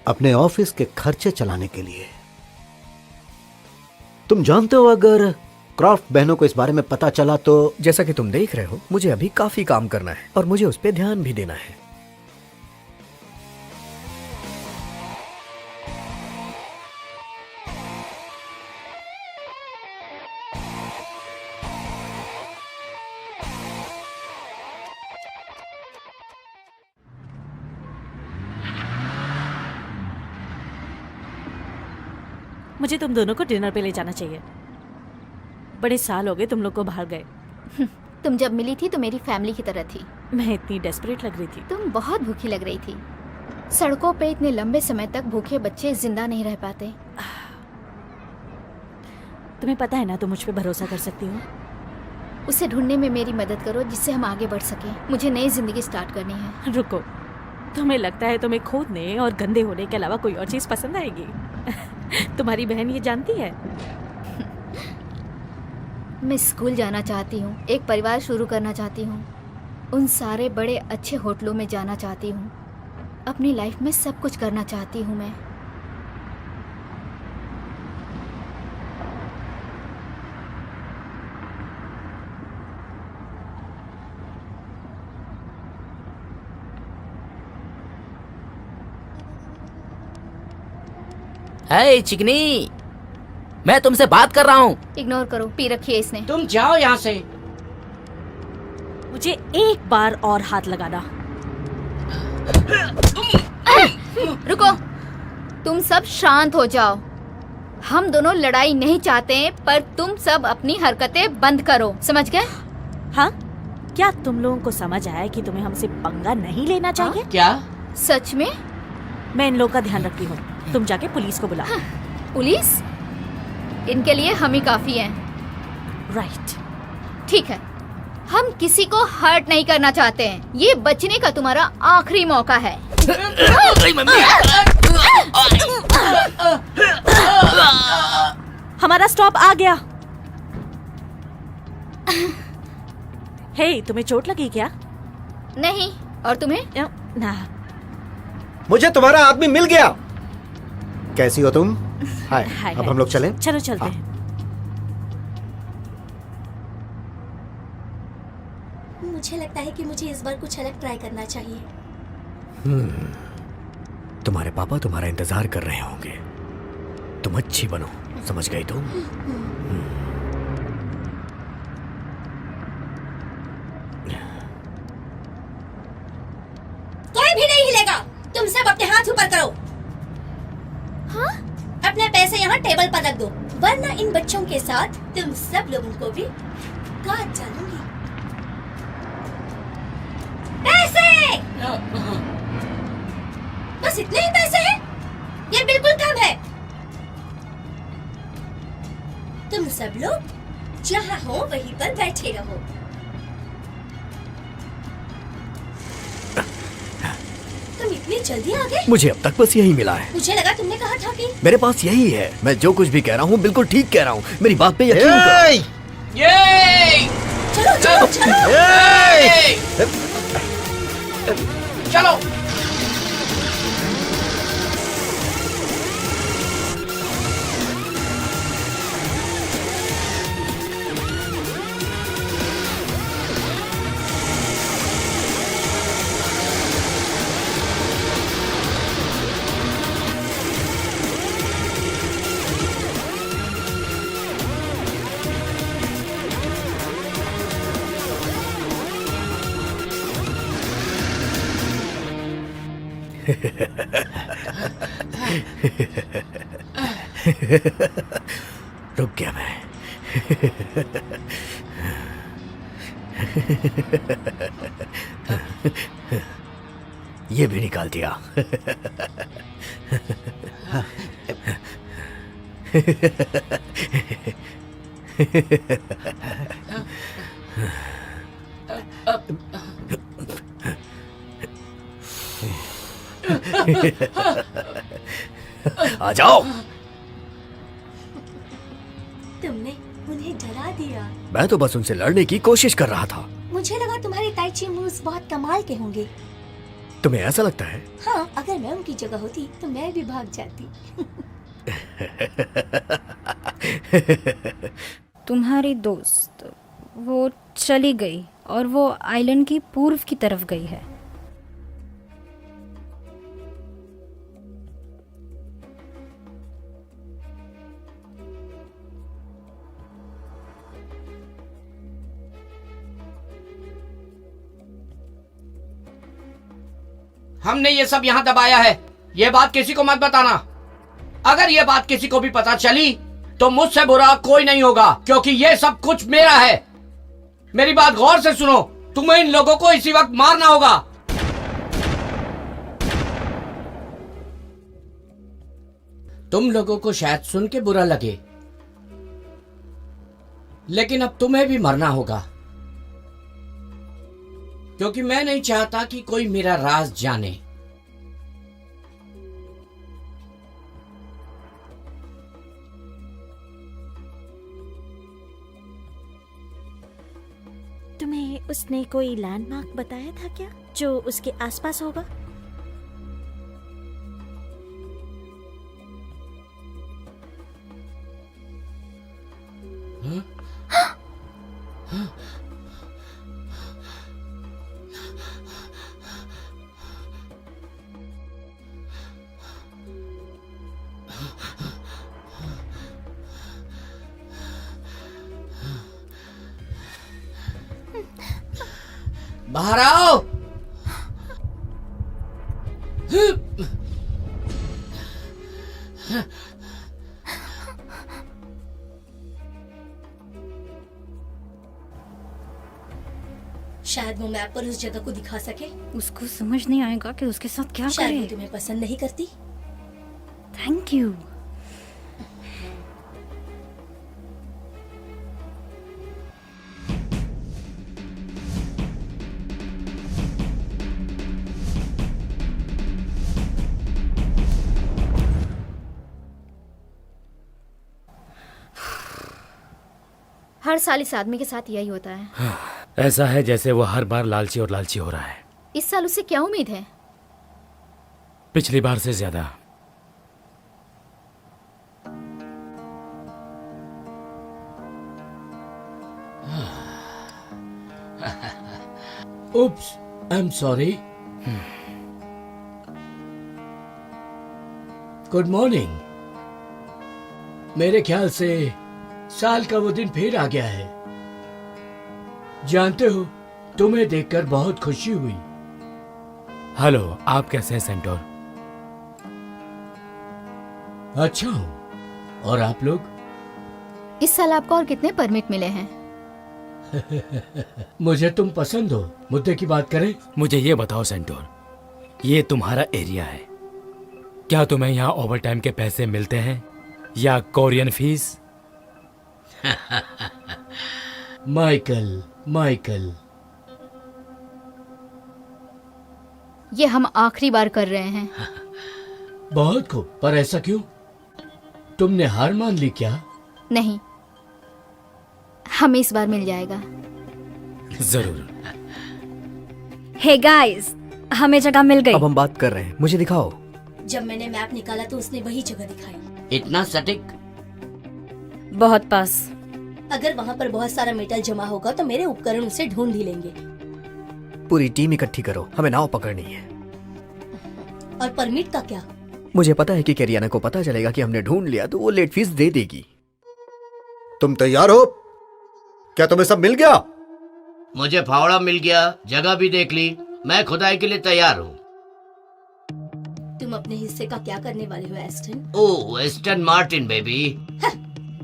अपने ऑफिस के खर्चे चलाने के लिए। तुम जानते हो अगर क्रॉफ्ट बहनों को इस बारे में पता चला तो। जैसा कि तुम देख रहे हो, मुझे अभी काफी काम करना है और मुझे उस पर ध्यान भी देना है। मुझे तुम दोनों को डिनर पे ले जाना चाहिए। बड़े साल हो गए तुम लोग को बाहर गए। तुम जब मिली थी तो मेरी फैमिली की तरह थी। मैं इतनी डेस्परेट लग रही थी। तुम बहुत भूखी लग रही थी। सड़कों पे इतने लंबे समय तक भूखे बच्चे जिंदा नहीं रह पाते। तुम्हें पता है ना तुम मुझ पे भरोसा कर सकती हो। उसे ढूंढने में मेरी मदद करो जिससे हम आगे बढ़ सकें। मुझे नई जिंदगी स्टार्ट करनी है। रुको, तुम्हें लगता है तुम्हें खोदने और गंदे होने के अलावा कोई और चीज पसंद आएगी? तुम्हारी बहन ये जानती है। मैं स्कूल जाना चाहती हूँ, एक परिवार शुरू करना चाहती हूँ, उन सारे बड़े अच्छे होटलों में जाना चाहती हूँ, अपनी लाइफ में सब कुछ करना चाहती हूँ मैं। हे चिकनी, मैं तुमसे बात कर रहा हूँ। इग्नोर करो, पी रखी है इसने। तुम जाओ यहाँ से। मुझे एक बार और हाथ लगाना। रुको, तुम सब शांत हो जाओ। हम दोनों लड़ाई नहीं चाहते हैं, पर तुम सब अपनी हरकतें बंद करो, समझ गए? हाँ, क्या तुम लोगों को समझ आया कि तुम्हें हमसे पंगा नहीं लेना चाहिए? हाँ? क्या सच में? मैं इन लोगों का ध्यान रखती हूँ। तुम जाके पुलिस को बुलाओ। पुलिस? इनके लिए हम ही काफी हैं। राइट। ठीक है, हम किसी को हर्ट नहीं करना चाहते हैं। ये बचने का तुम्हारा आखिरी मौका है। हमारा स्टॉप आ गया। हे, तुम्हें चोट लगी क्या? नहीं, और तुम्हें? ना। मुझे तुम्हारा आदमी मिल गया। कैसी हो तुम? हाय। हाय, अब हम लोग चलें? चलो चलते हैं। मुझे लगता है कि मुझे इस बार कुछ अलग ट्राई करना चाहिए। तुम्हारे पापा तुम्हारा इंतजार कर रहे होंगे। तुम अच्छी बनो, समझ गई तुम? कोई भी नहीं हिलेगा। तुम सब अपने हाथ ऊपर करो। हाँ? अपने पैसे यहाँ टेबल पर रख दो, वरना इन बच्चों के साथ तुम सब लोगों को भी काट डालूंगी। पैसे! बस इतने ही पैसे हैं? ये बिल्कुल कम है। तुम सब लोग जहाँ हो वहीं पर बैठे रहो। तुम इतनी जल्दी आ गए? मुझे अब तक बस यही मिला है। मुझे लगा तुमने कहा था कि मेरे पास यही है। मैं जो कुछ भी कह रहा हूँ बिल्कुल ठीक कह रहा हूँ। मेरी बात पे यकीन करो। ये चलो चलो चलो। चलो। रुक गया मैं। ये भी निकाल दिया। आ जाओ। तुमने उन्हें डरा दिया। मैं तो बस उनसे लड़ने की कोशिश कर रहा था। मुझे लगा तुम्हारे ताई ची मूव्स बहुत कमाल के होंगे। तुम्हें ऐसा लगता है? हाँ, अगर मैं उनकी जगह होती तो मैं भी भाग जाती। तुम्हारी दोस्त वो चली गई और वो आइलैंड की पूर्व की तरफ गई है। हमने ये सब यहाँ दबाया है, ये बात किसी को मत बताना। अगर ये बात किसी को भी पता चली तो मुझसे बुरा कोई नहीं होगा, क्योंकि ये सब कुछ मेरा है। मेरी बात गौर से सुनो, तुम्हें इन लोगों को इसी वक्त मारना होगा। तुम लोगों को शायद सुन के बुरा लगे, लेकिन अब तुम्हें भी मरना होगा, क्योंकि मैं नहीं चाहता कि कोई मेरा राज जाने। तुम्हें उसने कोई लैंडमार्क बताया था क्या, जो उसके आसपास होगा? बाहर आओ। शायद वो मैप पर उस जगह को दिखा सके। उसको समझ नहीं आएगा कि उसके साथ क्या शायद वो करे। तुम्हें पसंद नहीं करती। Thank you. हर साल इस आदमी के साथ यही होता है। ऐसा है जैसे वो हर बार लालची और लालची हो रहा है। इस साल उससे क्या उम्मीद है? पिछली बार से ज्यादा। Oops, I'm sorry. Good morning. मेरे ख्याल से साल का वो दिन फिर आ गया है। जानते हो, तुम्हें देखकर बहुत खुशी हुई। हेलो, आप कैसे हैं सेंटोर? अच्छा हूँ। और आप लोग? इस साल आपको और कितने परमिट मिले हैं? मुझे तुम पसंद हो। मुद्दे की बात करें। मुझे ये बताओ सेंटोर, ये तुम्हारा एरिया है, क्या तुम्हें यहाँ ओवर टाइम के पैसे मिलते हैं या कोरियन फीस? माइकल, ये हम आखिरी बार कर रहे हैं। बहुत खूब, पर ऐसा क्यों? तुमने हार मान ली क्या? नहीं, हमें इस बार मिल जाएगा। जरूर। हे गाइस, हमें जगह मिल गई। अब हम बात कर रहे हैं, मुझे दिखाओ। जब मैंने मैप निकाला तो उसने वही जगह दिखाई। इतना सटीक? बहुत पास। अगर वहाँ पर बहुत सारा मेटल जमा होगा तो मेरे उपकरण उसे ढूंढ ही लेंगे। पूरी टीम इकट्ठी करो, हमें नाव पकड़नी है। और परमिट का क्या? मुझे पता है कि कैरियाना को पता चलेगा कि हमने ढूंढ लिया तो वो लेट फीस दे देगी। तुम तैयार हो? क्या तुम्हें सब मिल गया? मुझे फावड़ा मिल गया, जगह भी देख ली, मैं खुदाई के लिए तैयार हूँ। तुम अपने हिस्से का क्या करने वाले हो एस्टन? ओह, एस्टन मार्टिन बेबी।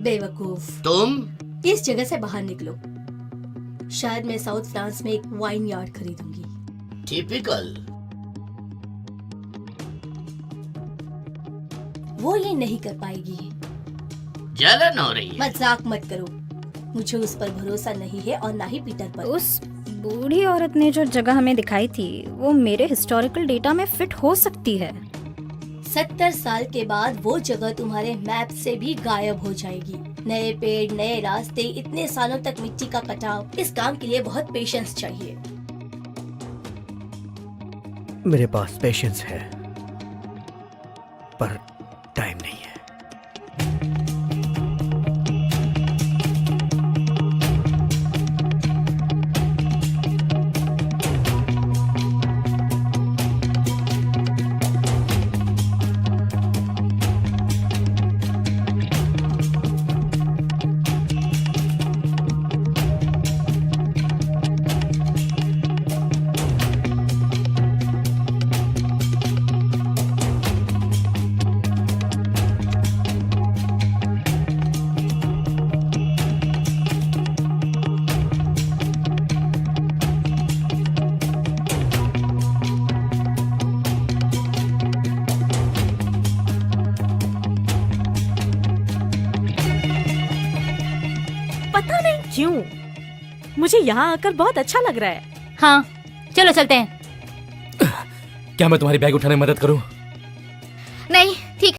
बेवकूफ। तुम इस जगह से बाहर निकलो। शायद मैं साउथ फ्रांस में एक वाइन यार्ड खरीदूंगी। टिपिकल। वो ये नहीं कर पाएगी। जलन हो रही है। मजाक मत करो, मुझे उस पर भरोसा नहीं है और ना ही पीटर पर। उस बूढ़ी औरत ने जो जगह हमें दिखाई थी वो मेरे हिस्टोरिकल डेटा में फिट हो सकती है। 70 साल के बाद वो जगह तुम्हारे मैप से भी गायब हो जाएगी। नए पेड़, नए रास्ते, इतने सालों तक मिट्टी का कटाव, इस काम के लिए बहुत पेशेंस चाहिए। मेरे पास पेशेंस है, पर टाइम नहीं है। पता नहीं क्यों मुझे यहाँ आकर बहुत अच्छा लग रहा है। हाँ चलो चलते हैं। क्या मैं तुम्हारी बैग उठाने में मदद करूं? नहीं,